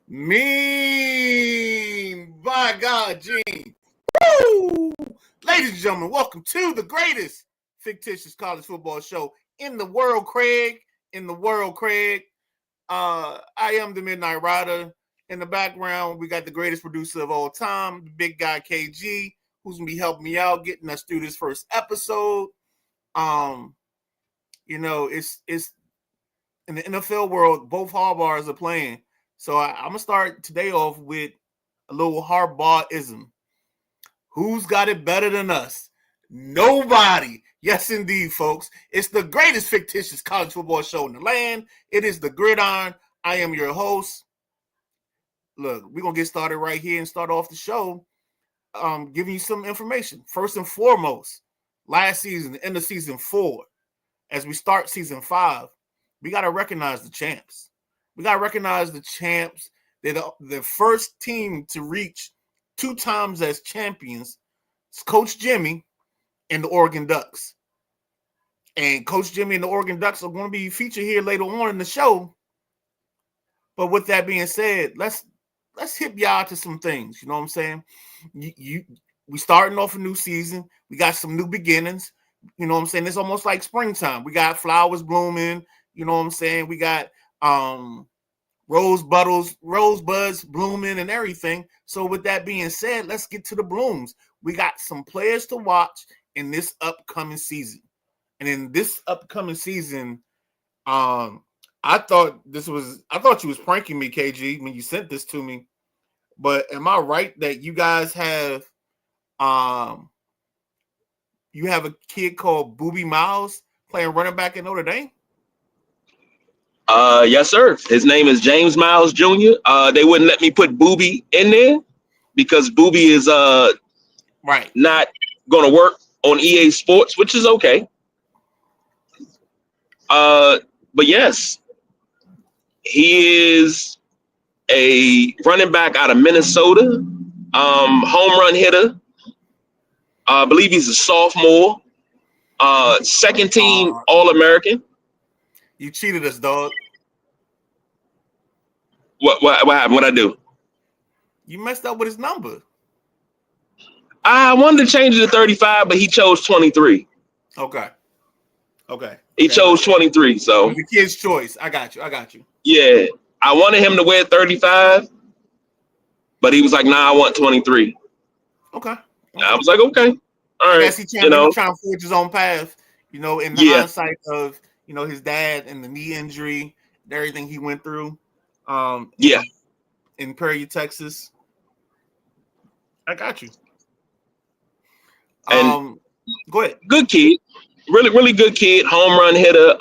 Mean. By God, Gene. Woo! Ladies and gentlemen, welcome to the greatest fictitious college football show in the world, Craig. I am the Midnight Rider. In the background, we got the greatest producer of all time, the big guy KG, who's gonna be helping me out, getting us through this first episode. It's in the NFL world, both Harbaughs are playing. So I'm gonna start today off with a little Harbaugh-ism. Who's got it better than us? Nobody. Yes, indeed, folks. It's the greatest fictitious college football show in the land. It is the Gridiron. I am your host. Look, we're going to get started right here and start off the show giving you some information. First and foremost, last season, end of season 4, as we start season 5, we got to recognize the champs. We got to recognize the champs. They're the first team to reach 2 times as champions. It's Coach Jimmy and the Oregon Ducks. And Coach Jimmy and the Oregon Ducks are going to be featured here later on in the show. But with that being said, let's hip y'all to some things. You know what I'm saying? We starting off a new season. We got some new beginnings. You know what I'm saying? It's almost like springtime. We got flowers blooming. You know what I'm saying? We got rosebuds blooming and everything. So with that being said, let's get to the blooms. We got some players to watch in this upcoming season. And in this upcoming season, I thought you was pranking me, KG, when you sent this to me. But am I right that you guys have you have a kid called Booby Miles playing running back in Notre Dame? Yes, sir. His name is James Miles Jr. They wouldn't let me put Booby in there because Booby is not going to work on EA Sports, which is okay. But yes, he is a running back out of Minnesota, home run hitter. I believe he's a sophomore, second team All-American. You cheated us, dog. What happened? What'd I do? You messed up with his number. I wanted to change it to 35, but he chose 23. Okay. He chose 23, so the kid's choice. I got you. Yeah, I wanted him to wear 35, but he was like, "Nah, I want 23." Okay. I was like, "Okay, all right." I guess he trying to forge his own path. You know, in the hindsight of his dad and the knee injury and everything he went through. In Prairie, Texas. I got you. And go ahead. Good kid. Really, really good kid, home run hitter,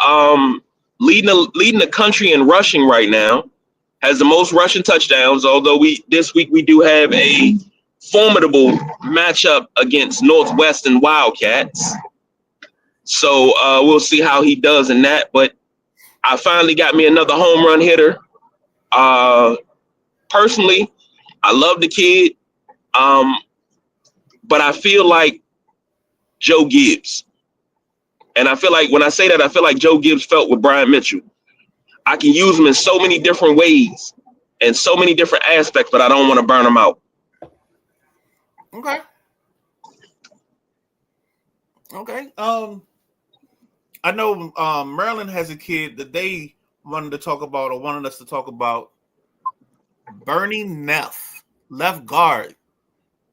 leading the country in rushing right now, has the most rushing touchdowns, although this week we do have a formidable matchup against Northwestern Wildcats. So we'll see how he does in that, but I finally got me another home run hitter. Personally, I love the kid, but I feel like Joe Gibbs. And I feel like when I say that, I feel like Joe Gibbs felt with Brian Mitchell. I can use him in so many different ways and so many different aspects, but I don't want to burn him out. Okay. I know Maryland has a kid that they wanted us to talk about. Bernie Neff, left guard.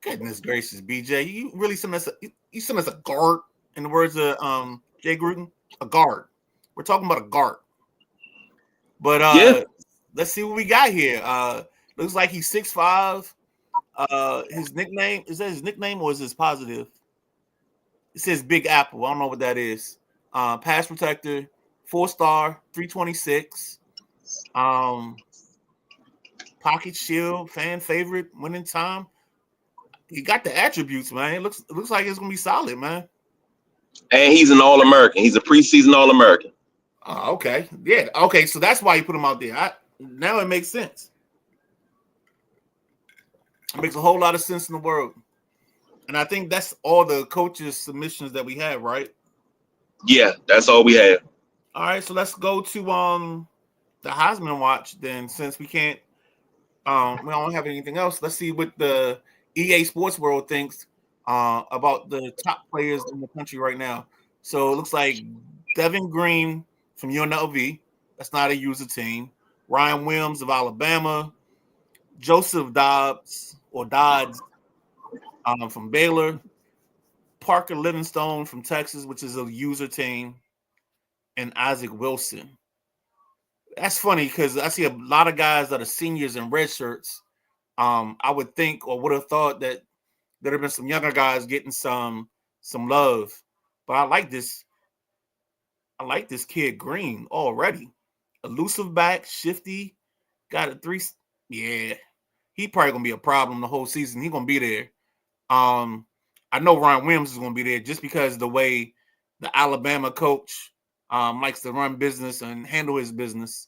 Goodness gracious, BJ. You really sent us a guard, in the words of Jay Gruden, a guard. We're talking about a guard. But let's see what we got here. Looks like he's 6'5". His nickname, is that his nickname or is this positive? It says Big Apple. I don't know what that is. Pass protector, 4-star, 326. Pocket shield, fan favorite, winning time. He got the attributes, man. It looks like it's gonna be solid, man. And he's an All-American. He's a preseason All-American. Oh, okay. Yeah. Okay. So that's why you put him out there. Now it makes sense. It makes a whole lot of sense in the world. And I think that's all the coaches' submissions that we have, right? Yeah, that's all we have. All right. So let's go to the Heisman watch then, since we can't We don't have anything else. Let's see what the EA Sports World thinks about the top players in the country right now. So it looks like Devin Green from UNLV. That's not a user team. Ryan Williams of Alabama. Joseph Dodds from Baylor. Parker Livingstone from Texas, which is a user team. And Isaac Wilson. That's funny because I see a lot of guys that are seniors in red shirts. I would think or would have thought that there'd have been some younger guys getting some love. But I like this. I like this kid Green already. Elusive back, shifty, got a 3. Yeah, he probably gonna be a problem the whole season. He gonna be there. I know Ryan Williams is gonna be there just because the way the Alabama coach likes to run business and handle his business.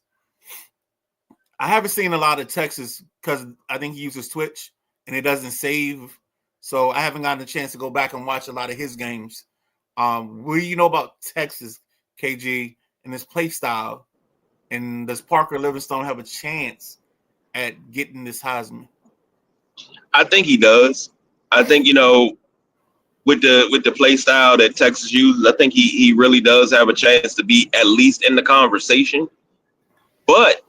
I haven't seen a lot of Texas because I think he uses Twitch and it doesn't save. So I haven't gotten a chance to go back and watch a lot of his games. What do you know about Texas, KG, and his play style? And does Parker Livingstone have a chance at getting this Heisman? I think he does. I think, with the play style that Texas uses, I think he really does have a chance to be at least in the conversation. But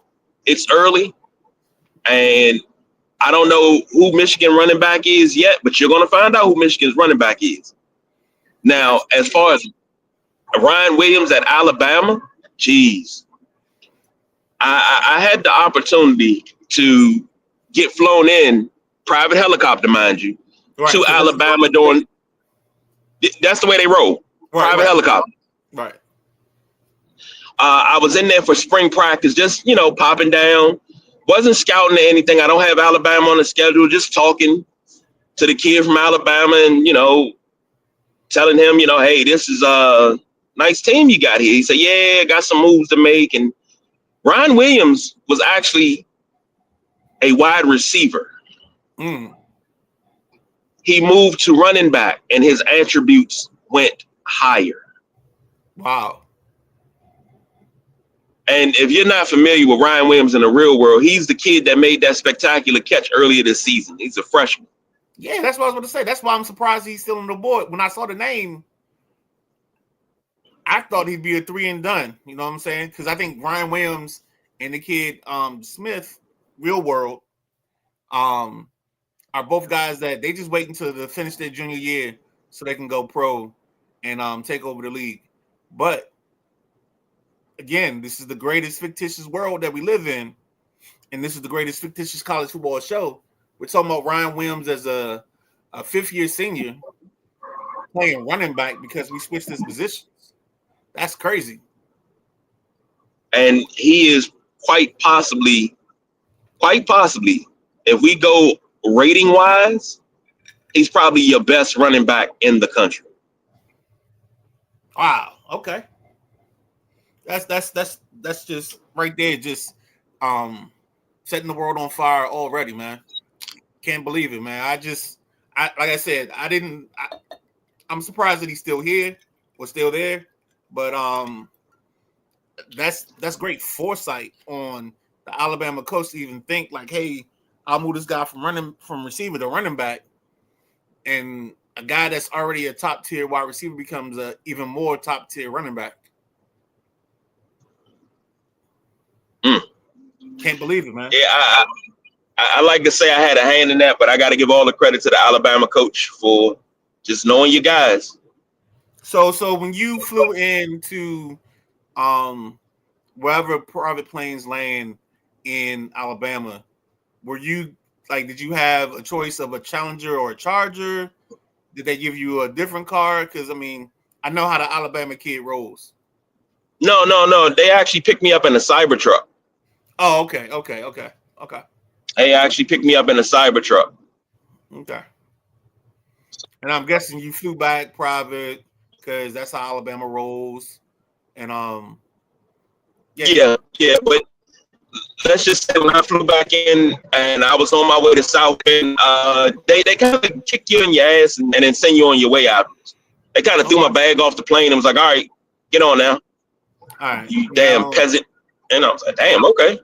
it's early, and I don't know who Michigan running back is yet, but you're going to find out who Michigan's running back is. Now, as far as Ryan Williams at Alabama, geez, I had the opportunity to get flown in, private helicopter, mind you, Right, to so Alabama during. That's the way they roll. Private helicopter. Right. I was in there for spring practice, just, popping down. Wasn't scouting or anything. I don't have Alabama on the schedule, just talking to the kid from Alabama and, telling him, hey, this is a nice team you got here. He said, yeah, got some moves to make. And Ryan Williams was actually a wide receiver. He moved to running back, and his attributes went higher. Wow. And if you're not familiar with Ryan Williams in the real world, he's the kid that made that spectacular catch earlier this season. He's a freshman. Yeah, that's what I was going to say. That's why I'm surprised he's still on the board. When I saw the name, I thought he'd be a 3 and done. You know what I'm saying? Because I think Ryan Williams and the kid Smith, real world, are both guys that they just wait until they finish their junior year so they can go pro and take over the league. But again, this is the greatest fictitious world that we live in, and this is the greatest fictitious college football show. We're talking about Ryan Williams as a fifth-year senior playing running back because we switched his positions. That's crazy. And he is quite possibly, if we go rating-wise, he's probably your best running back in the country. Wow. Okay. That's just right there, just setting the world on fire already, man. Can't believe it, man. Like I said, I'm surprised that he's still here or still there, but that's great foresight on the Alabama coach to even think like, hey, I'll move this guy from receiver to running back, and a guy that's already a top tier wide receiver becomes a even more top tier running back. Can't believe it, man. Yeah, I like to say I had a hand in that, but I got to give all the credit to the Alabama coach for just knowing your guys. So when you flew into wherever private planes land in Alabama, were you did you have a choice of a Challenger or a Charger? Did they give you a different car? Because I mean, I know how the Alabama kid rolls. No. They actually picked me up in a Cybertruck. Oh, okay. They actually picked me up in a Cybertruck. Okay. And I'm guessing you flew back private because that's how Alabama rolls. And yeah. But let's just say when I flew back in and I was on my way to South Bend, they kind of kick you in your ass and then send you on your way out. They kind of threw my bag off the plane and was like, all right, get on now. All right. You damn peasant. And I was like, damn, okay.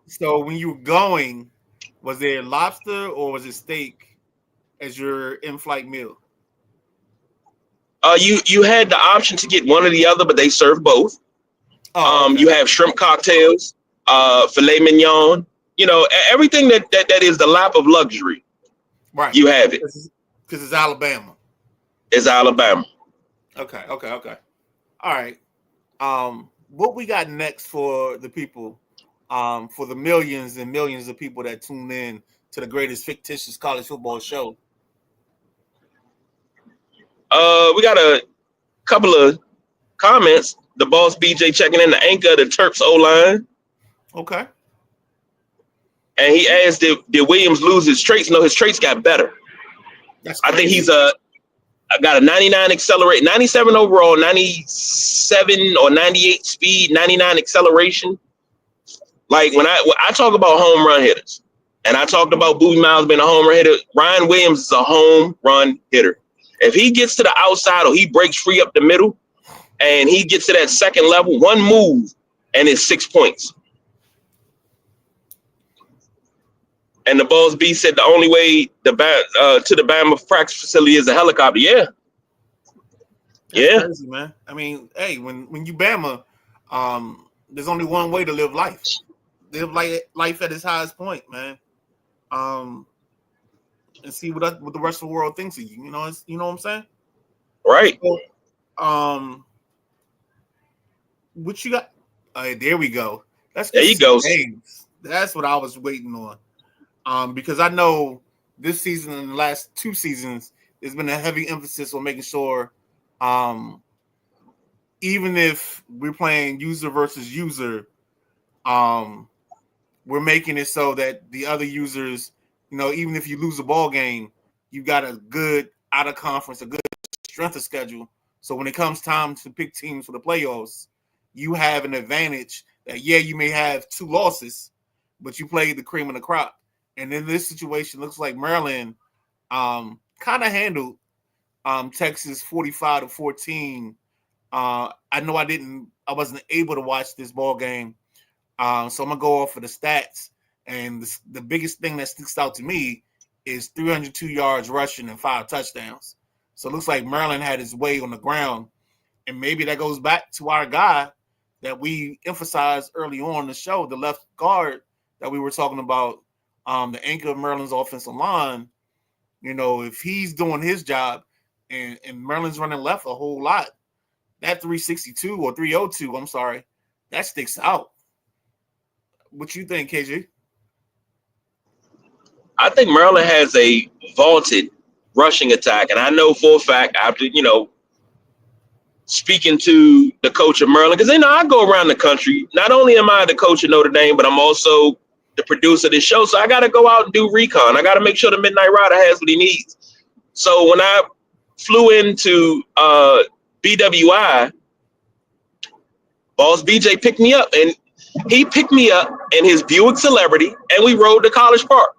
So when you were going, Was there lobster or was it steak as your in-flight meal? You had the option to get one or the other, but they serve both. Oh, okay. You have shrimp cocktails, filet mignon. You know, everything that is the lap of luxury. Right. You have it. Because it's Alabama. It's Alabama. Okay. All right. What we got next for the people, for the millions and millions of people that tune in to the greatest fictitious college football show? We got a couple of comments. The boss BJ checking in the anchor of the Terps O-line. Okay. And he asked, did Williams lose his traits? No, his traits got better. I think he's got a 99 accelerate, 97 overall, 97 or 98 speed, 99 acceleration. Like when I talk about home run hitters, and I talked about Boobie Miles being a home run hitter, Ryan Williams is a home run hitter. If he gets to the outside or he breaks free up the middle and he gets to that second level, one move and it's 6 points. And the Boss B said the only way to the Bama practice facility is a helicopter. Yeah. That's crazy, man. I mean, hey, when you Bama, there's only one way to live life. Live life at its highest point, man. And see what the rest of the world thinks of you. You know what I'm saying? Right. So, what you got? There we go. There you go. Games. That's what I was waiting on. Because I know this season and the last 2 seasons, there's been a heavy emphasis on making sure, even if we're playing user versus user, we're making it so that the other users, you know, even if you lose a ball game, you got a good out of conference, a good strength of schedule. So when it comes time to pick teams for the playoffs, you have an advantage that, yeah, you may have 2 losses, but you played the cream of the crop. And in this situation, looks like Maryland kind of handled Texas 45-14. I know I wasn't able to watch this ball game, so I'm gonna go off of the stats. And the biggest thing that sticks out to me is 302 yards rushing and 5 touchdowns. So it looks like Maryland had his way on the ground, and maybe that goes back to our guy that we emphasized early on in the show, the left guard that we were talking about. The anchor of Maryland's offensive line, you know, if he's doing his job and Maryland's running left a whole lot, that 362 or 302, I'm sorry, that sticks out. What you think, KG? I think Maryland has a vaulted rushing attack. And I know for a fact, after, speaking to the coach of Maryland, because, I go around the country. Not only am I the coach of Notre Dame, but I'm also the producer of this show. So I got to go out and do recon. I got to make sure the Midnight Rider has what he needs. So when I flew into BWI, Boss BJ picked me up, and he picked me up in his Buick Celebrity, and we rode to College Park.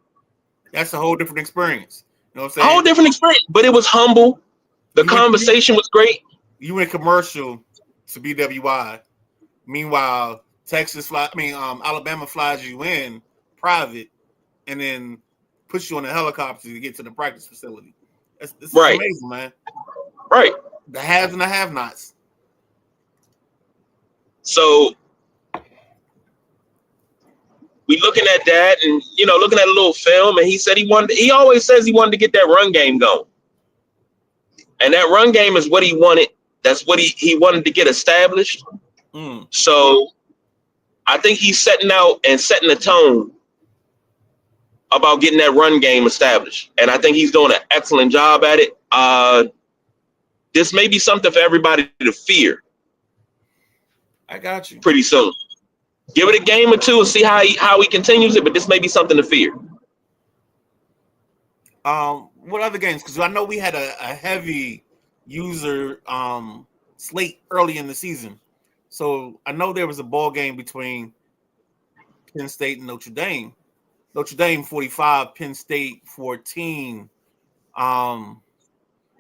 That's a whole different experience. You know what I'm saying? A whole different experience, but it was humble. The conversation was great. You went commercial to BWI. Meanwhile, Alabama flies you in private and then puts you on a helicopter to get to the practice facility. It's right. Amazing, man. Right. The haves and the have-nots. So we looking at that and, looking at a little film, and he said he always says he wanted to get that run game going. And that run game is what he wanted. That's what he wanted to get established. So I think he's setting the tone about getting that run game established. And I think he's doing an excellent job at it. This may be something for everybody to fear. I got you. Pretty soon. Give it a game or two and see how he continues it, but this may be something to fear. What other games? Because I know we had a heavy user slate early in the season. So I know there was a ball game between Penn State and Notre Dame. Notre Dame 45, Penn State 14.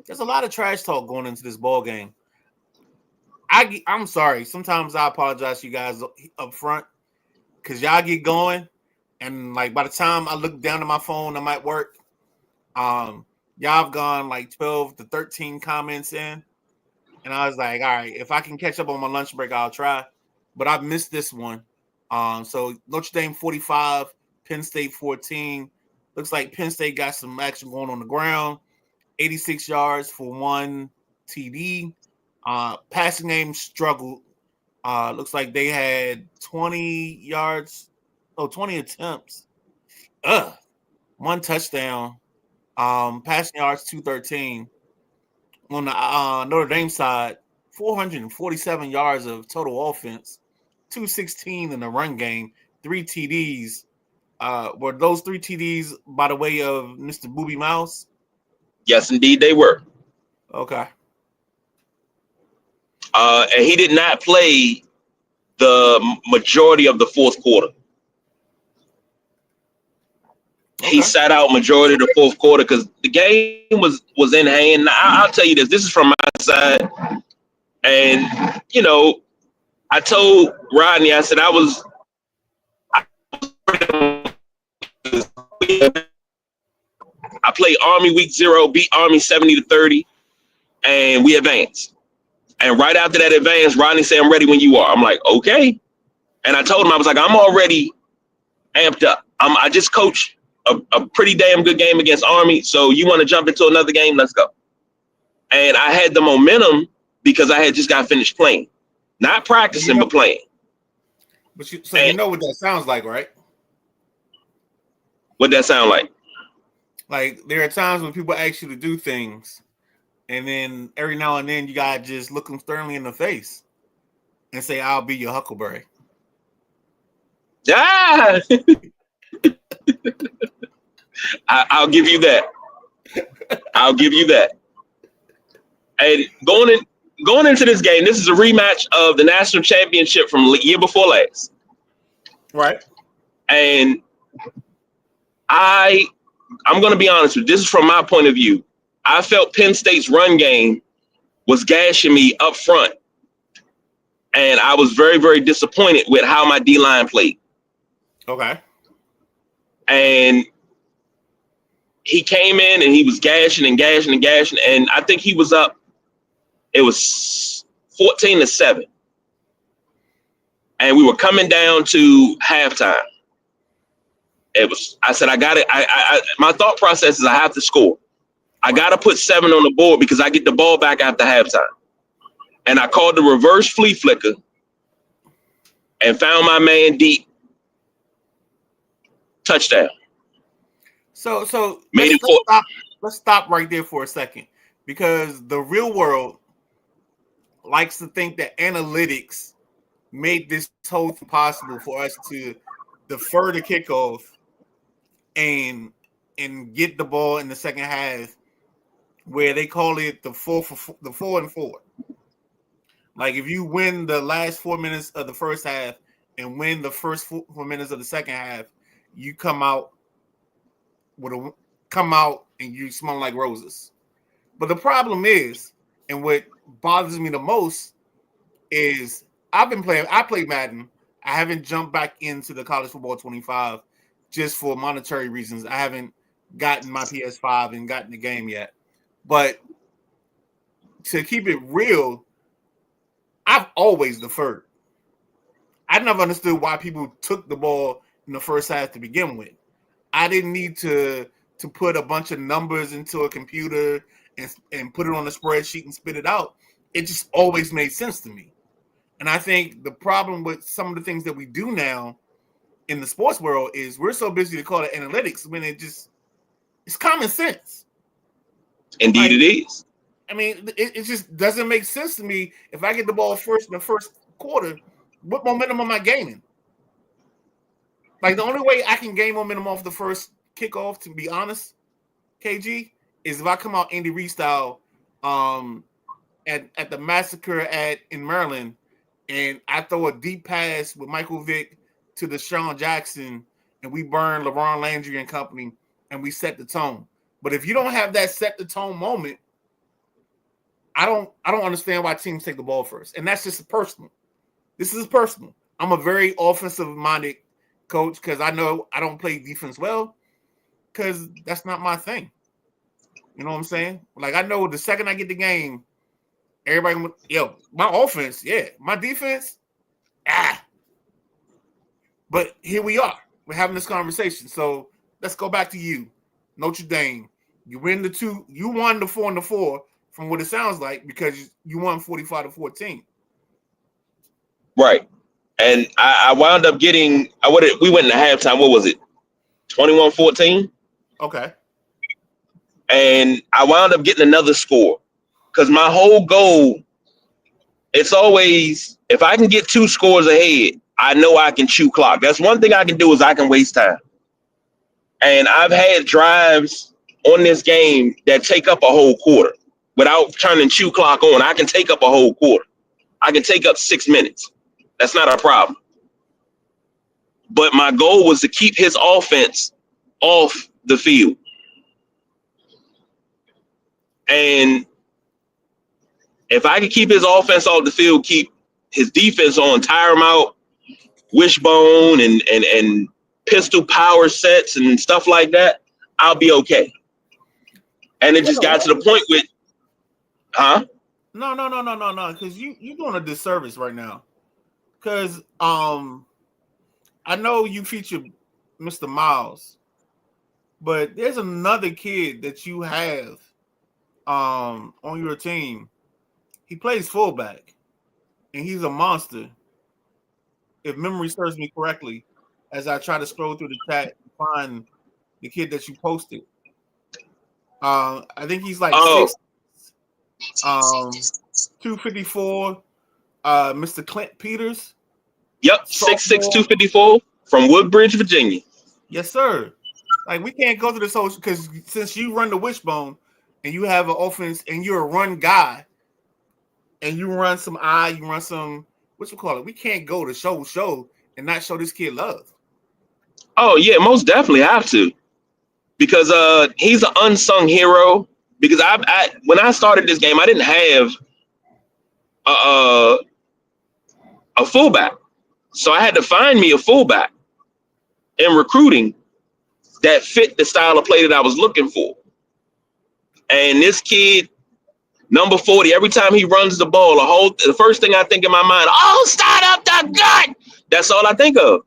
There's a lot of trash talk going into this ball game. I'm sorry. Sometimes I apologize to you guys up front because y'all get going And like by the time I look down at my phone, I'm at work. Y'all have gone like 12 to 13 comments in. And I was like, all right, if I can catch up on my lunch break, I'll try. But I've missed this one. So Notre Dame 45, Penn State 14. Looks like Penn State got some action going on the ground. 86 yards for one TD. Passing game struggled. Looks like they had 20 yards. 20 attempts. One touchdown. Passing yards 213. On the Notre Dame side, 447 yards of total offense, 216 in the run game, 3 TDs. Were those 3 TDs by the way of Mr. Booby Mouse? Yes, indeed, they were. Okay. And he did not play the majority of the fourth quarter. Okay. He sat out majority of the fourth quarter because the game was in hand. Now, I'll tell you this. This is from my side. And, you know, I told Rodney, I said I played Army week 0, beat Army 70-30, and we advanced. And right after that advance, Rodney said, I'm ready when you are. I'm like, okay. And I told him, I was like, I'm already amped up. I just coached a pretty damn good game against Army. So you want to jump into another game? Let's go. And I had the momentum because I had just got finished playing. Not practicing, but playing. But you know what that sounds like, right? What that sound like? Like there are times when people ask you to do things, and then every now and then you gotta just look them sternly in the face and say, I'll be your Huckleberry. Ah! I'll give you that. I'll give you that. And going into this game, this is a rematch of the national championship from the year before last. Right. And I'm going to be honest with you. This is from my point of view. I felt Penn State's run game was gashing me up front. And I was very, very disappointed with how my D-line played. Okay. And he came in and he was gashing and gashing and gashing. And I think he was up. It was 14-7. And we were coming down to halftime. I said, I got it. My thought process is I have to score. I got to put 7 on the board because I get the ball back after halftime. And I called the reverse flea flicker and found my man deep. Touchdown. So let's stop right there for a second, because the real world likes to think that analytics made this whole thing possible for us to defer the kickoff and get the ball in the second half, where they call it the 4-and-4. Like if you win the last 4 minutes of the first half and win the first 4 minutes of the second half, you come out and you smell like roses. But the problem is, and what bothers me the most is I play Madden. I haven't jumped back into the college football 25 just for monetary reasons. I haven't gotten my PS5 and gotten the game yet. But to keep it real, I've always deferred. I never understood why people took the ball in the first half to begin with. I didn't need to put a bunch of numbers into a computer and put it on a spreadsheet and spit it out. It just always made sense to me. And I think the problem with some of the things that we do now in the sports world is we're so busy to call it analytics when it's common sense. Indeed, it is. I mean, it just doesn't make sense to me. If I get the ball first in the first quarter, what momentum am I gaining? Like the only way I can gain momentum off the first kickoff, to be honest, KG, is if I come out Andy Reid style at the massacre in Maryland, and I throw a deep pass with Michael Vick to Deshaun Jackson, and we burn LeBron Landry and company, and we set the tone. But if you don't have that set the tone moment, I don't understand why teams take the ball first. And that's just personal. This is personal. I'm a very offensive minded coach, because I know I don't play defense well, because that's not my thing. You know what I'm saying? Like, I know the second I get the game, everybody, my offense, yeah, my defense, But here we are. We're having this conversation. So let's go back to you, Notre Dame. You won the 4 and the 4 from what it sounds like, because you won 45-14. Right. And I wound up getting we went into halftime. What was it? 21-14. Okay. And I wound up getting another score, because my whole goal, it's always, if I can get 2 scores ahead, I know I can chew clock. That's one thing I can do, is I can waste time. And I've had drives on this game that take up a whole quarter without turning chew clock on. I can take up a whole quarter. I can take up 6 minutes. That's not a problem. But my goal was to keep his offense off the field. And if I could keep his offense off the field, keep his defense on, tire him out, wishbone and pistol power sets and stuff like that, I'll be okay. And it just got to the point with, No, because you're doing a disservice right now. Because I know you feature Mr. Miles, but there's another kid that you have on your team. He plays fullback, and he's a monster, if memory serves me correctly, as I try to scroll through the chat and find the kid that you posted. I think he's like 254. Mr. Clint Peters. Yep, 6'6", 254 from Woodbridge, Virginia. Yes, sir. Like, we can't go through this whole, because since you run the wishbone and you have an offense and you're a run guy and you run some you run some, what you call it? We can't go to show and not show this kid love. Oh yeah, most definitely have to, because he's an unsung hero. Because I when I started this game, I didn't have a fullback, so I had to find me a fullback in recruiting that fit the style of play that I was looking for. And this kid, number 40, every time he runs the ball, the first thing I think in my mind, start up the gut. That's all I think of,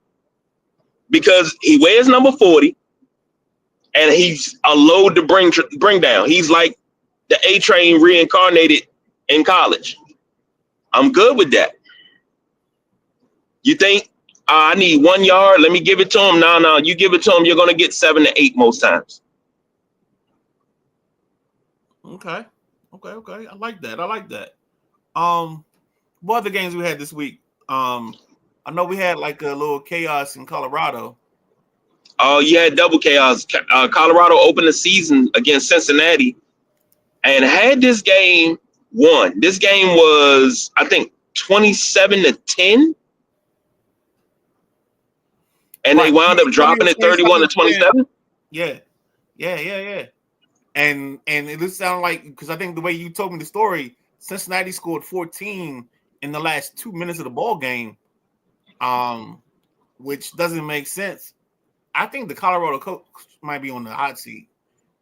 because he wears number 40, and he's a load to bring down. He's like the A Train reincarnated in college. I'm good with that. You think I need 1 yard? Let me give it to him. No, you give it to him, you're going to get 7 to 8 most times. Okay. I like that. What other games we had this week? I know we had like a little chaos in Colorado. Oh, you had double chaos. Colorado opened the season against Cincinnati and had this game won. This game was, I think, 27-10. And they wound up dropping it 31-27. Yeah. And it just sounded like, because I think the way you told me the story, Cincinnati scored 14 in the last 2 minutes of the ball game, which doesn't make sense. I think the Colorado coach might be on the hot seat,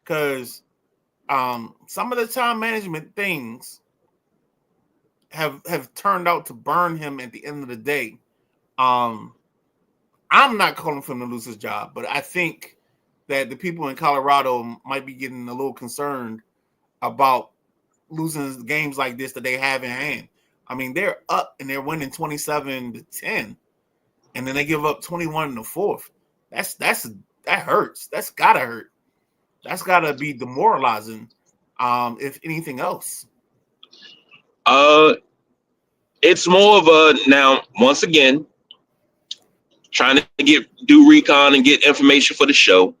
because some of the time management things have turned out to burn him at the end of the day. I'm not calling for him to lose his job, but I think that the people in Colorado might be getting a little concerned about losing games like this that they have in hand. I mean, they're up and they're winning 27-10, and then they give up 21 in the fourth. That hurts. That's gotta hurt. That's gotta be demoralizing, if anything else. It's more of a, now once again, trying to do recon and get information for the show.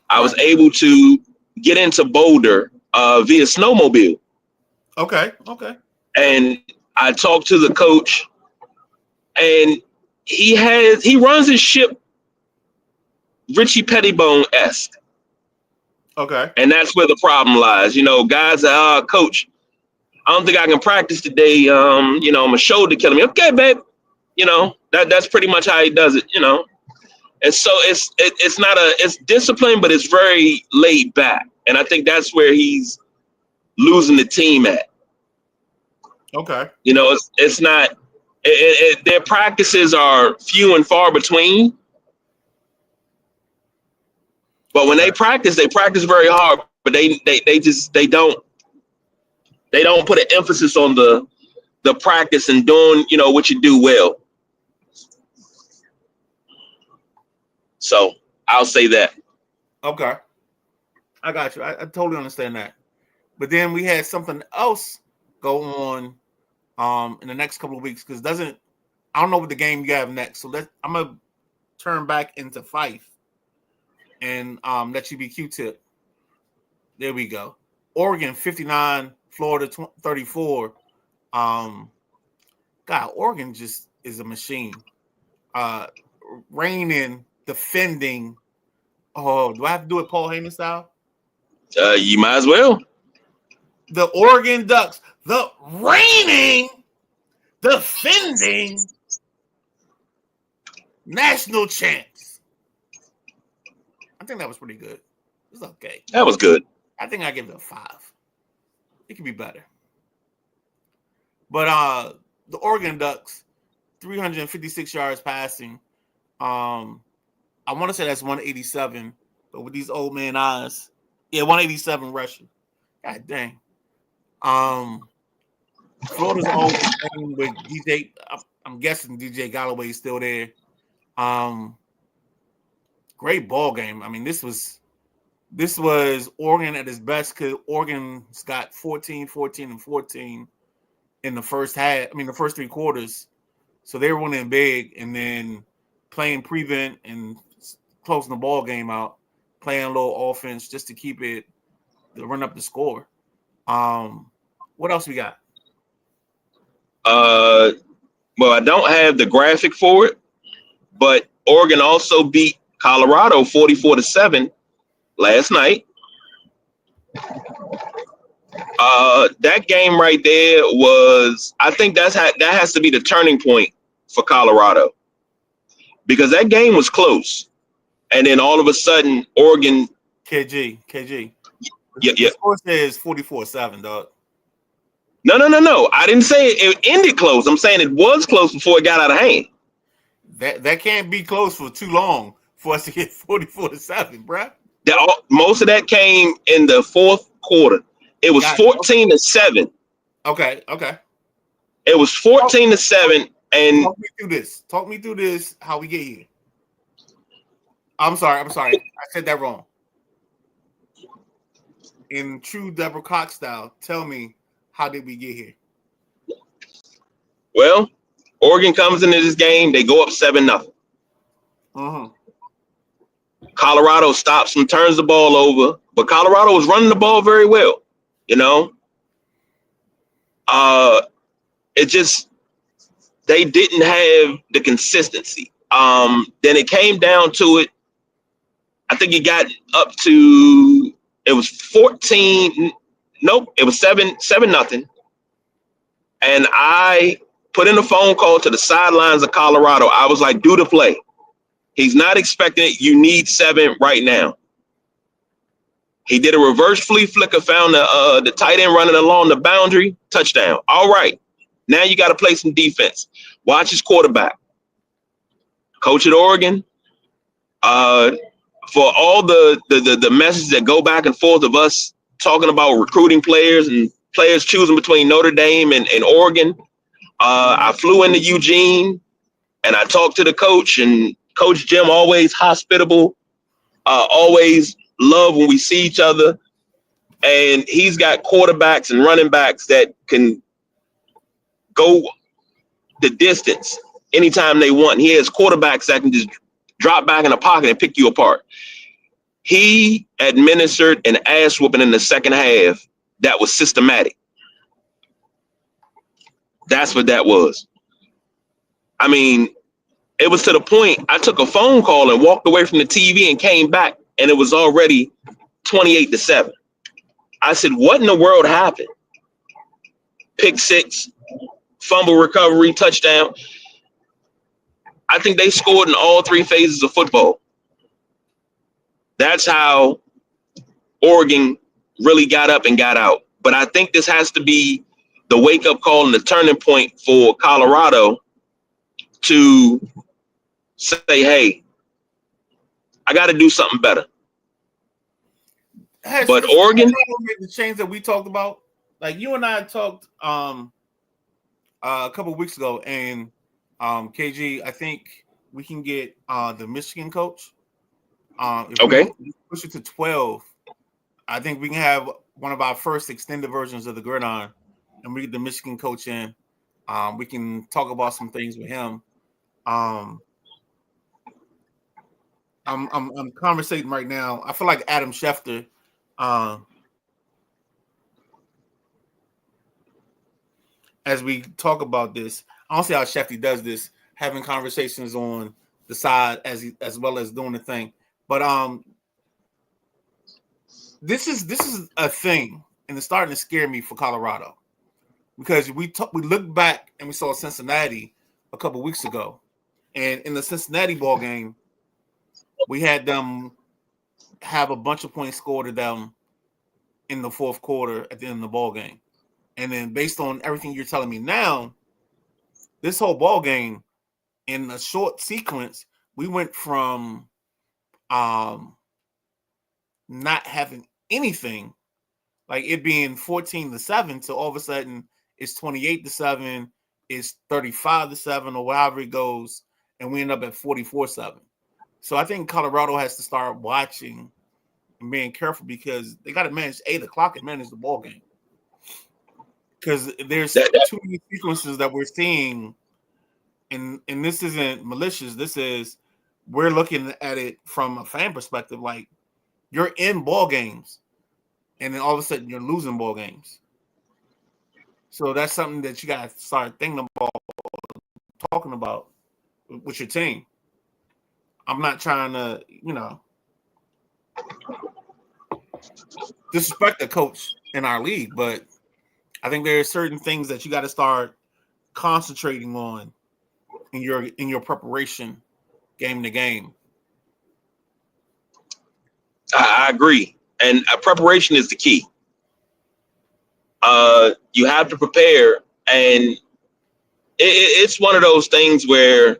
I was able to get into Boulder via snowmobile. Okay. And I talked to the coach, and he runs his ship Richie Pettibone-esque. Okay. And that's where the problem lies. You know, guys are, coach, I don't think I can practice today. My shoulder killing me. Okay, babe. You know, that's pretty much how he does it, you know. And so it's not it's discipline, but it's very laid back. And I think that's where he's losing the team at. Okay. You know, it's not their practices are few and far between. But when they practice very hard, but they don't put an emphasis on the practice and doing, you know, what you do well. So I'll say that. Okay. I got you. I totally understand that. But then we had something else go on in the next couple of weeks because I don't know what the game you have next. So I'm gonna turn back into Fife and let you be Q-Tip. There we go. Oregon 59, Florida 34. God, Oregon just is a machine. Reigning, defending. Oh, do I have to do it Paul Heyman style? You might as well. The Oregon Ducks, the reigning, defending national champs. I think that was pretty good. It was okay. That was good. I think I give it a 5. It could be better. But the Oregon Ducks, 356 yards passing. I want to say that's 187, but with these old man eyes, 187 rushing. God dang. Florida's always playing with DJ. I'm guessing DJ Galloway is still there. Great ball game. I mean, this was Oregon at its best because Oregon's got 14, 14, and 14 in the first half. I mean, the first 3 quarters. So they were winning big and then playing prevent and closing the ball game out, playing a little offense just to keep it, to run up the score. What else we got? Well, I don't have the graphic for it, but Oregon also beat Colorado 44-7 last night. That game right there was, I think that has to be the turning point for Colorado because that game was close, and then all of a sudden Oregon. KG. Yeah. The score says 44-7, dog. No. I didn't say it ended close. I'm saying it was close before it got out of hand. That can't be close for too long for us to get 44-7, bruh. Most of that came in the fourth quarter. It was 14-7. Okay. It was 14-7, and talk me through this. How we get here? I'm sorry. I said that wrong. In true Deborah Cox style, tell me, how did we get here? Well, Oregon comes into this game, they go up 7-0. Colorado stops them, turns the ball over, but Colorado was running the ball very well. You know, they didn't have the consistency. Then it came down to it. I think it got up to, it was 14. Nope, it was 7-0. And I put in a phone call to the sidelines of Colorado. I was like, do the play. He's not expecting it. You need 7 right now. He did a reverse flea flicker, found the tight end running along the boundary, touchdown. All right. Now you got to play some defense. Watch his quarterback. Coach at Oregon, for all the messages that go back and forth of us talking about recruiting players and players choosing between Notre Dame and Oregon, I flew into Eugene and I talked to the coach, and Coach Jim, always hospitable, always love when we see each other. And he's got quarterbacks and running backs that can go the distance anytime they want. He has quarterbacks that can just drop back in the pocket and pick you apart. He administered an ass whooping in the second half that was systematic. That's what that was. I mean, it was to the point I took a phone call and walked away from the TV and came back, and it was already 28-7. I said, what in the world happened? Pick six, fumble recovery, touchdown. I think they scored in all three phases of football. That's how Oregon really got up and got out. But I think this has to be the wake-up call and the turning point for Colorado to say, hey, I got to do something better. But Oregon made the change that we talked about. Like you and I talked a couple of weeks ago, and KG, I think we can get the Michigan coach. If we push it to 12, I think we can have one of our first extended versions of the Gridiron, and we get the Michigan coach in. We can talk about some things with him. I'm conversating right now. I feel like Adam Schefter. As we talk about this, I don't see how Shefty does this, having conversations on the side as well as doing the thing. But this is a thing, and it's starting to scare me for Colorado because we looked back and we saw Cincinnati a couple weeks ago, and in the Cincinnati ball game, we had them have a bunch of points scored to them in the fourth quarter at the end of the ball game. And then based on everything you're telling me now, this whole ball game in a short sequence, we went from not having anything, like it being 14-7, to all of a sudden it's 28-7, it's 35-7, or however it goes, and we end up at 44-7. So I think Colorado has to start watching and being careful because they got to manage 8 o'clock and manage the ball game. Because there's too many sequences that we're seeing, and this isn't malicious. This is, we're looking at it from a fan perspective. Like, you're in ball games, and then all of a sudden you're losing ball games. So that's something that you got to start thinking about, talking about with your team. I'm not trying to, disrespect the coach in our league, but I think there are certain things that you got to start concentrating on in your preparation, game to game. I agree, and preparation is the key. You have to prepare, and it's one of those things where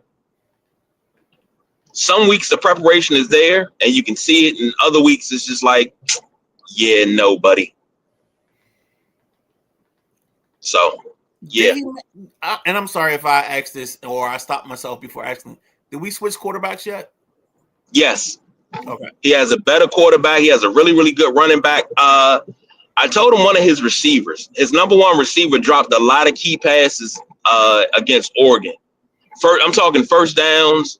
some weeks the preparation is there and you can see it, and other weeks it's just like, yeah, no, buddy. So, yeah. And I'm sorry if I asked this or I stopped myself before asking. Did we switch quarterbacks yet? Yes. Okay. He has a better quarterback. He has a really, really good running back. I told him one of his receivers, his number one receiver, dropped a lot of key passes against Oregon. I'm talking first downs,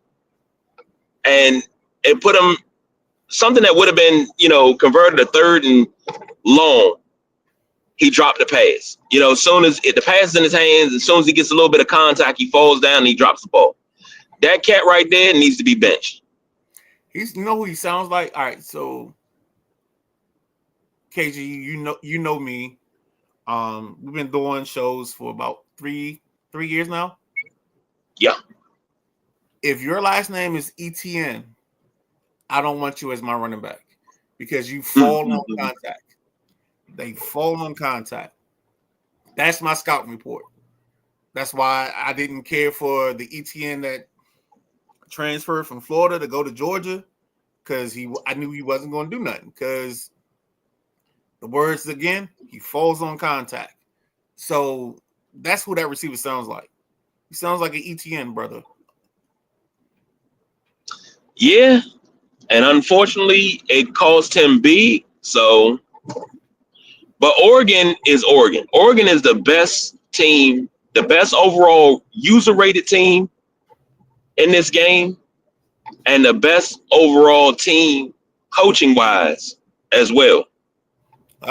and it put him something that would have been, converted to third and long. He dropped the pass. As soon as the pass is in his hands, as soon as he gets a little bit of contact, he falls down and he drops the ball. That cat right there needs to be benched. You know who he sounds like? All right, so KG, you know me. We've been doing shows for about three years now. Yeah. If your last name is ETN, I don't want you as my running back because you fall on contact. They fall on contact. That's my scouting report. That's why I didn't care for the ETN that transferred from Florida to go to Georgia, because I knew he wasn't going to do nothing. Because the words again, he falls on contact. So that's who that receiver sounds like. He sounds like an ETN, brother. Yeah, and unfortunately, it cost him big. So, but Oregon is Oregon. Oregon is the best team, the best overall user-rated team in this game, and the best overall team coaching-wise as well. We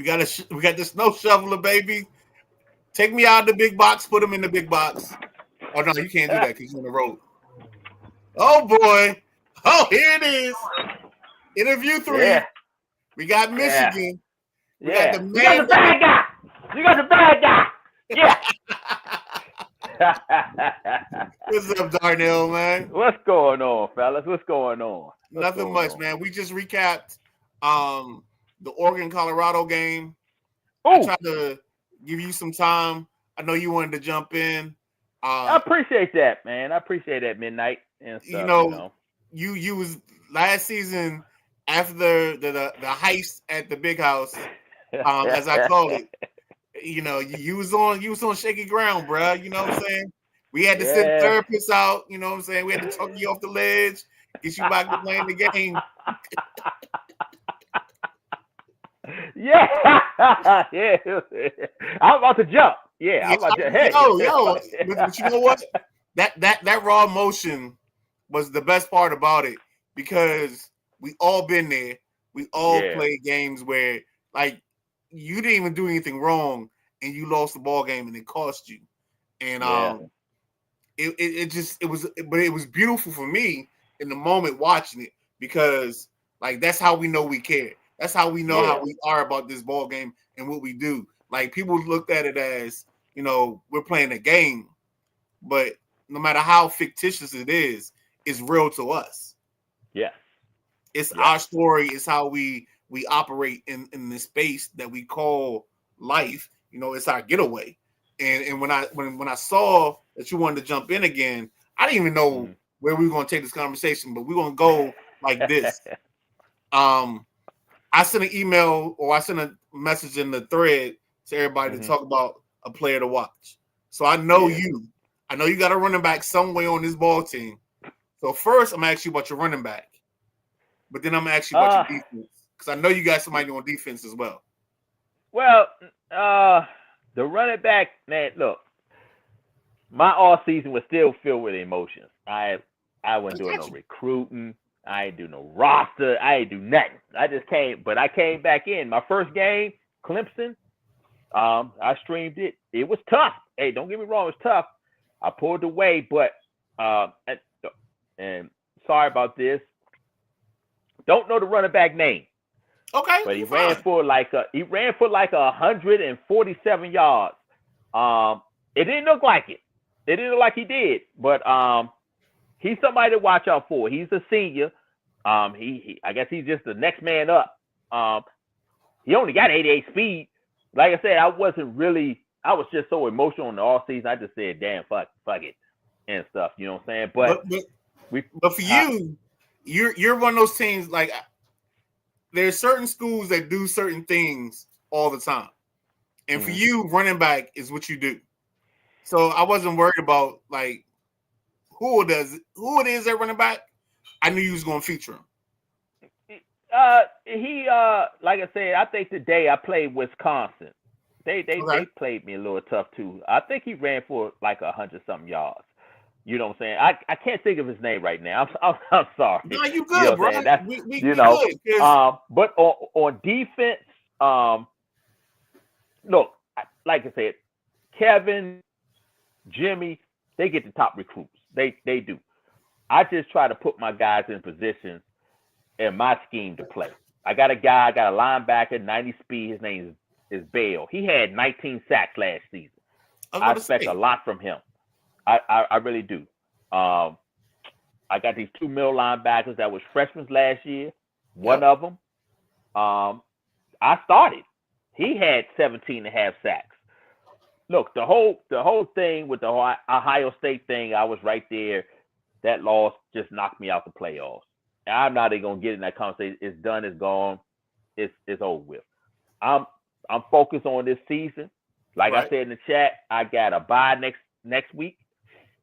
got the snow shoveler, baby. Take me out of the big box. Put him in the big box. Oh no, you can't do that because you're on the road. Oh boy! Oh, here it is. Interview 3. Yeah. We got Michigan. Yeah. We got the bad guy. You got the bad guy. Yeah. What's up, Darnell, man? What's going on, fellas? What's going on? What's Nothing going much, on? man. We just recapped the Oregon Colorado game. I Oh, tried to give you some time. I know you wanted to jump in. I Uh, appreciate that, man. I appreciate that midnight and you stuff. You know, know. you was last season after the heist at the big house, as I call it. You know, you was on shaky ground, bro. You know what I'm saying? We had to send Yeah. therapists out. You know what I'm saying? We had to talk you off the ledge, get you back to playing the game. Yeah. Yeah. I'm about to jump. Yeah, Yeah, I'm about to. Hey. yo, but you know what? That raw emotion was the best part about it because we all been there. We all Yeah. played games where like you didn't even do anything wrong and you lost the ball game and it cost you. And Yeah. it was beautiful for me in the moment watching it because like that's how we know we care. That's how we know how Yeah. we are about this ball game and what we do. Like people looked at it as, we're playing a game, but no matter how fictitious it is, it's real to us. Yes. It's Yes. our story, it's how we operate in this space that we call life. It's our getaway. And when I saw that you wanted to jump in again, I didn't even know Mhm. where we were going to take this conversation, but we're going to go like this. Um, I sent an email or I sent a message in the thread to everybody to Mhm. talk about a player to watch. So Yeah. I know you got a running back somewhere on this ball team. So first, I'm gonna ask you about your running back, but then I'm gonna ask you about your Uh. defense because I know you got somebody on defense as well. Well. The running back, man. Look, my off season was still filled with emotions. I I wasn't doing got no you. recruiting. I ain't do no roster. I ain't do nothing. I just came, but I came back in. My first game, Clemson. I streamed it. It was tough. Hey, don't get me wrong, it was tough. I pulled away, but and, and sorry about this. Don't know the running back name, Okay, but he you're ran fine. for like 147 yards. Um, it didn't look like it. It didn't look like he did, but he's somebody to watch out for. He's a senior. He I guess he's just the next man up. Um, he only got 88 speed. Like I said, I wasn't really. I was just so emotional in the off season. I just said, "Damn, fuck it," and stuff. You know what I'm saying? But But but we, but for uh, you, you're one of those teams like there's certain schools that do certain things all the time, and for mm-hmm. you, running back is what you do. So I wasn't worried about like who it is at running back. I knew you was going to feature him. he like I said, I think today I played Wisconsin. Okay. They played me a little tough too. I think he ran for like 100 something yards. You know what I'm saying? I can't think of his name right now. I'm sorry. No, you You know good, what I'm bro. saying? That's We good because But on defense, um, look, like I said, Kevin, Jimmy, they get the top recruits. They do. I just try to put my guys in positions in my scheme to play. I got a linebacker, 90 speed. His name is Bale. He had 19 sacks last season. I was I about to expect a say, lot from him. I really do. Um, I got these two middle linebackers that was freshmen last year. One yep. of them, I started. He had 17 and a half sacks. Look, the whole thing with the Ohio State thing, I was right there. That loss just knocked me out the playoffs. And I'm not even gonna get in that conversation. It's done. It's gone. It's over with. I'm I'm focused on this season. Like I Right. said in the chat, I got a bye next week.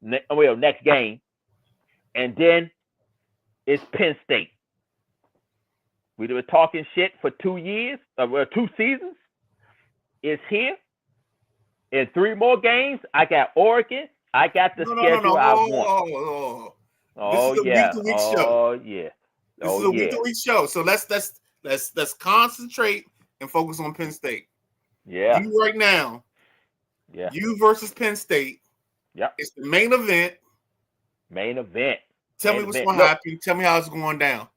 Next game, and then it's Penn State. We were talking shit for 2 years, 2 seasons. It's here. In 3 more games, I got Oregon. I got the No. schedule I want. This Oh is a week yeah. to week show. Oh yeah. This Oh is a week to yeah. week show. So let's concentrate and focus on Penn State. Yeah. You right now, Yeah. you versus Penn State. Yep. It's the main event. Main event. Tell me Main what's event. going to happen. Tell me how it's going down.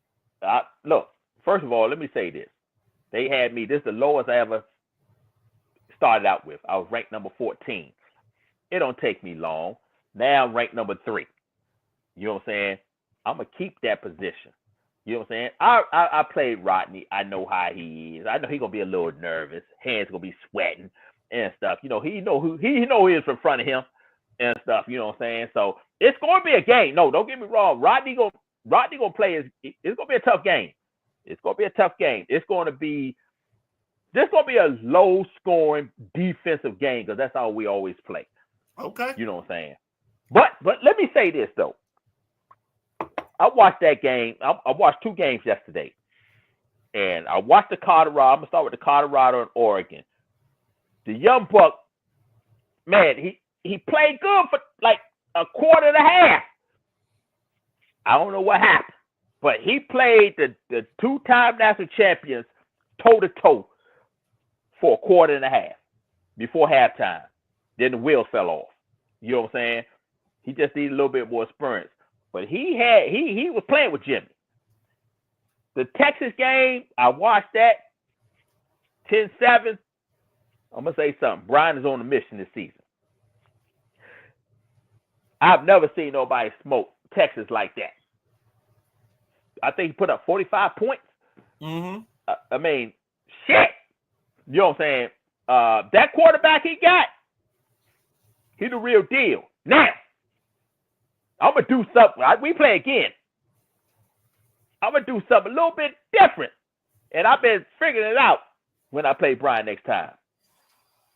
Look. First of all, let me say this. They had me. This is the lowest I ever started out with. I was ranked number 14. It don't take me long. Now I'm ranked number 3. You know what I'm saying? I'm gonna keep that position. You know what I'm saying? I played Rodney. I know how he is. I know he's gonna be a little nervous. Hands gonna be sweating and stuff. You know, he know who is in front of him and stuff. You know what I'm saying? So it's gonna be a game. No, don't get me wrong. Rodney gonna play. It's gonna be a tough game. It's gonna be a tough game. This gonna be a low scoring defensive game because that's how we always play. Okay. You know what I'm saying? But let me say this though. I watched that game. I watched 2 games yesterday, and I watched the Colorado. I'm gonna start with the Colorado and Oregon. The young buck, man, he played good for like a quarter and a half. I don't know what happened, but he played the 2-time national champions toe to toe for a quarter and a half before halftime. Then the wheels fell off. You know what I'm saying? He just needed a little bit more experience. But he was playing with Jimmy. The Texas game, I watched that 10-7. I'm going to say something. Brian is on a mission this season. I've never seen nobody smoke Texas like that. I think he put up 45 points. Mm-hmm. I mean, shit. You know what I'm saying? That quarterback he got, he's the real deal. Now, I'm going to do something. We play again. I'm going to do something a little bit different. And I've been figuring it out when I play Brian next time.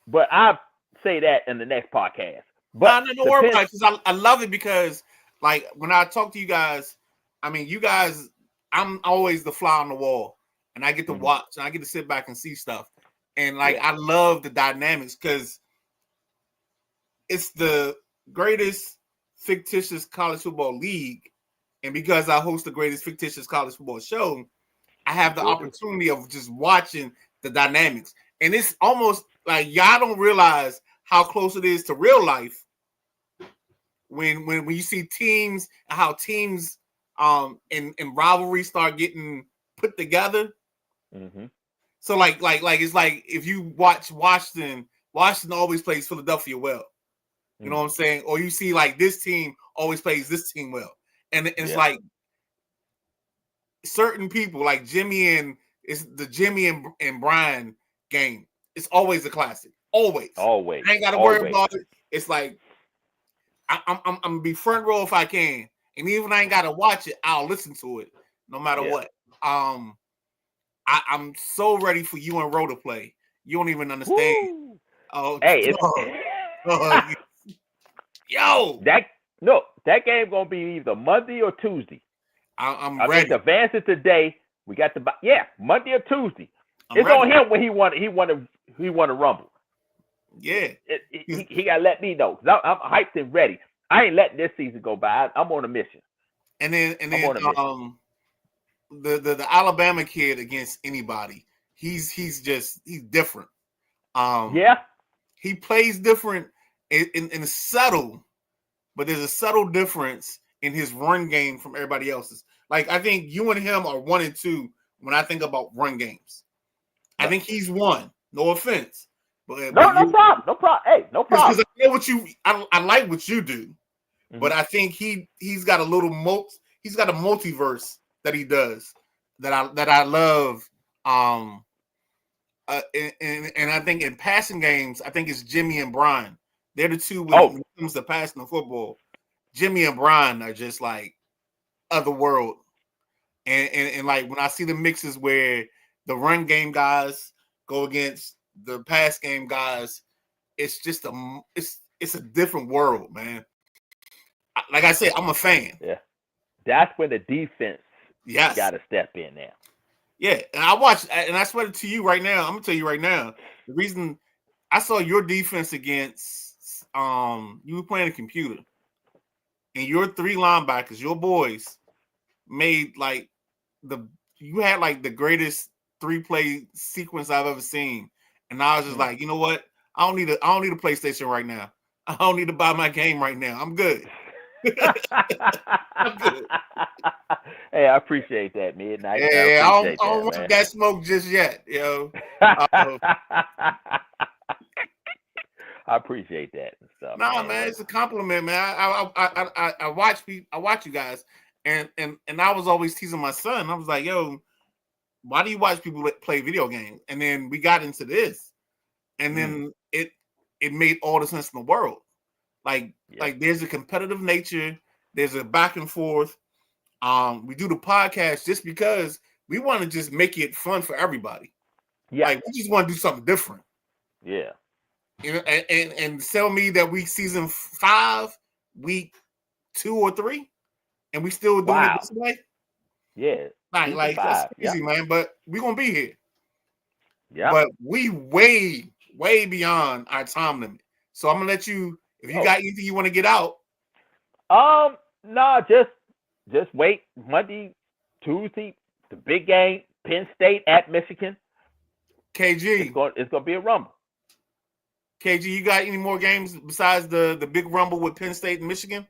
But I'll say that in the next podcast. But no, don't worry about it, because I love it because, like, when I talk to you guys, I mean, you guys, I'm always the fly on the wall. And I get to watch, and I get to sit back and see stuff. And, like, I love the dynamics because it's the greatest fictitious college football league, and because I host the greatest fictitious college football show, I have the opportunity of just watching the dynamics, and it's almost like y'all don't realize how close it is to real life when you see teams, how teams and rivalries start getting put together. Mm-hmm. So like it's like if you watch Washington always plays Philadelphia well. You know what I'm saying? Or you see like this team always plays this team well. And it's like certain people like Jimmy and it's the Jimmy and Brian game. It's always a classic. Always. I ain't got to worry about it. It's like I'm gonna be front row if I can. And even if I ain't got to watch it, I'll listen to it no matter what. I'm so ready for you and Ro to play. You don't even understand. Woo. Oh, hey, yo, that game gonna be either Monday or Tuesday. I'm ready. ready. It's advanced it today. We got Monday or Tuesday. It's ready. On him when he want to rumble. Yeah, he got to let me know because I'm hyped and ready. I ain't letting this season go by. I'm on a mission. And then the Alabama kid against anybody, he's different. He plays different in subtle, but there's a subtle difference in his run game from everybody else's. Like I think you and him are 1 and 2 when I think about run games. I think he's 1. No offense, but no problem. Hey, no problem. Because I know I like what you do, but I think he's got a little he's got a multiverse that he does that I love. And I think in passing games, I think it's Jimmy and Brian. They're the two when it comes to passing the football. Jimmy and Brian are just like other world. And like when I see the mixes where the run game guys go against the pass game guys, it's just it's a different world, man. Like I said, I'm a fan. Yeah. That's when the defense got to step in now. Yeah, and I swear to you right now, I'm gonna tell you right now, the reason I saw your defense against you were playing a computer, and your 3 linebackers, your boys, made like you had like the greatest 3-play sequence I've ever seen, and I was just like, you know what? I don't need a PlayStation right now. I don't need to buy my game right now. I'm good. I'm good. Hey, I appreciate that, man. I don't want that smoke just yet, yo. I appreciate that and stuff. Nah, man, it's a compliment, man. I watch people, I watch you guys, and I was always teasing my son. I was like, yo, why do you watch people play video games? And then we got into this, and then it made all the sense in the world. Like there's a competitive nature, there's a back and forth. We do the podcast just because we want to just make it fun for everybody. Yeah. Like we just want to do something different. Yeah. You know, and tell me that we season 5, week 2 or 3, and we still doing it this way. Yeah. Like that's crazy, man. But we're gonna be here. Yeah. But we way beyond our time limit. So I'm gonna let you. If you got anything you want to get out. No, just wait. Monday, Tuesday, the big game, Penn State at Michigan. KG. It's gonna be a rumble. KG, you got any more games besides the big rumble with Penn State and Michigan?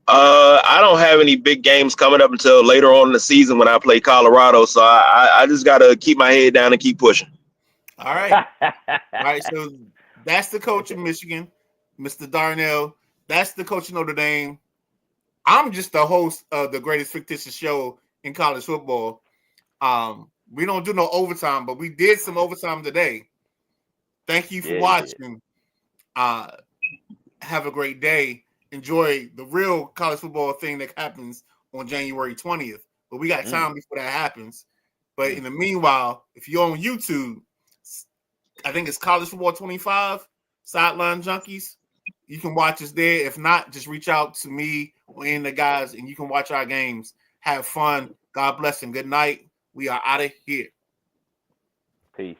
I don't have any big games coming up until later on in the season when I play Colorado. So I just gotta keep my head down and keep pushing. All right. All right. So that's the coach of Michigan, Mr. Darnell. That's the coach of Notre Dame. I'm just the host of the greatest fictitious show in college football. We don't do no overtime, but we did some overtime today. Thank you for watching. Have a great day. Enjoy the real college football thing that happens on January 20th. But we got time before that happens. But in the meanwhile, if you're on YouTube, I think it's College Football 25, Sideline Junkies. You can watch us there. If not, just reach out to me or any of the guys, and you can watch our games. Have fun. God bless and good night. We are out of here. Peace.